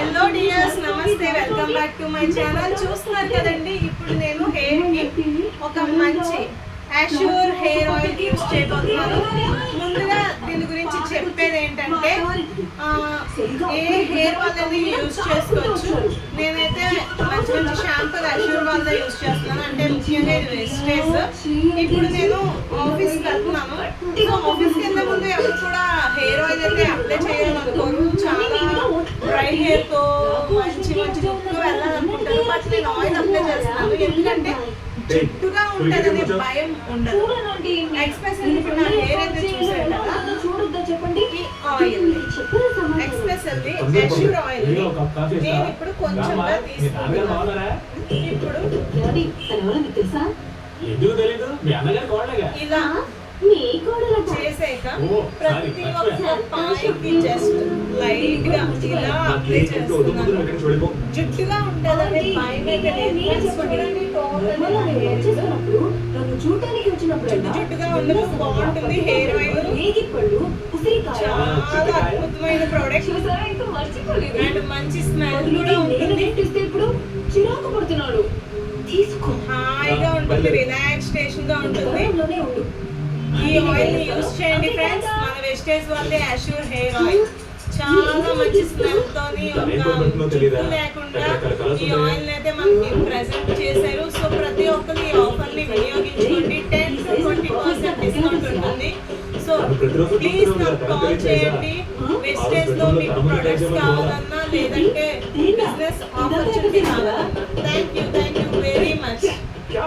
Hello dears, నమస్తే, welcome back to my channel. చూస్తున్నారు కదండి, ఇప్పుడు నేను హెయిర్ కి ఒక మంచి అష్యూర్ హెయిర్ ఆయిల్ యూస్ చేయబోతున్నాను. ముందుగా దీని గురించి చెప్పేది ఏంటంటే ఏ హెయిర్ వాళ్ళని యూస్ చేసుకోవచ్చు. నేనైతే మంచి మంచి షాంపూలు అష్యూర్ వాళ్ళ యూస్ చేస్తున్నాను, అంటే ముఖ్యంగా ఇది వెస్టేజ్. ఇప్పుడు నేను ఆఫీస్కి వెళ్తున్నాను. ఇక ఆఫీస్కి వెళ్ళే ముందు ఎవరు కూడా హెయిర్ ఆయిల్ అయితే అప్లై చేయాలనుకోరు. చాలా డ్రై హెయిర్తో మంచి మంచి లుక్తో వెళ్ళాలనుకుంటారు. బట్ నేను ఆయిల్ అప్లై చేస్తున్నాను ఎందుకంటే చుట్టుగా ఉంటుందనే భయం ఉండదు. ఎక్స్పెషల్లీ ఇప్పుడు నా హెయిర్ అయితే చూసారు కదా, ఈ ఆయిల్ ఎక్స్పెషల్లీ అష్యూర్ ఆయిల్ నేను ఇప్పుడు కొంచెంగా తీసుకుంటున్నాను. ఇప్పుడు ఇలా చేసాక ప్రతి ఒక్క పాయికి జస్ట్ లైట్ గా ఇలా అప్లై చేస్తున్నాను. జుట్టుగా ఉంటుందని భయం అయితే లేదు. జుట్టుగా ఉండదు, బాగుంటుంది హెయిర్ ఆయిల్. చాలా అద్భుతమైన ప్రోడక్ట్ అండ్ మంచి స్మెల్ కూడా ఉంటుంది. హాయిగా ఉంటుంది, రిలాక్సేషన్ గా ఉంటుంది. ఈ ఆయిల్ ని యూస్ చేయండి ఫ్రెండ్స్. మన వెస్టేజ్ వాళ్ళే అష్యూర్ హెయిర్ ఆయిల్. చాలా మంచి స్మెల్ తోని జుట్టు లేకుండా ఈ ఆయిల్ అయితే మనకి ప్రెజెంట్ చేశారు. సో ప్రతి ఒక్కరు ఈ ఆఫర్ ని వినియోగించుకోండి. 10 to 20% డిస్కౌంట్ ఉంటుంది. సో ప్లీజ్ నాకు కాల్ చేయండి. వెస్టేజ్ లో మీకు ప్రొడక్ట్స్ కావాలన్నా లేదంటే బిజినెస్ ఆపర్చునిటీ కావాలన్నా. Thank you.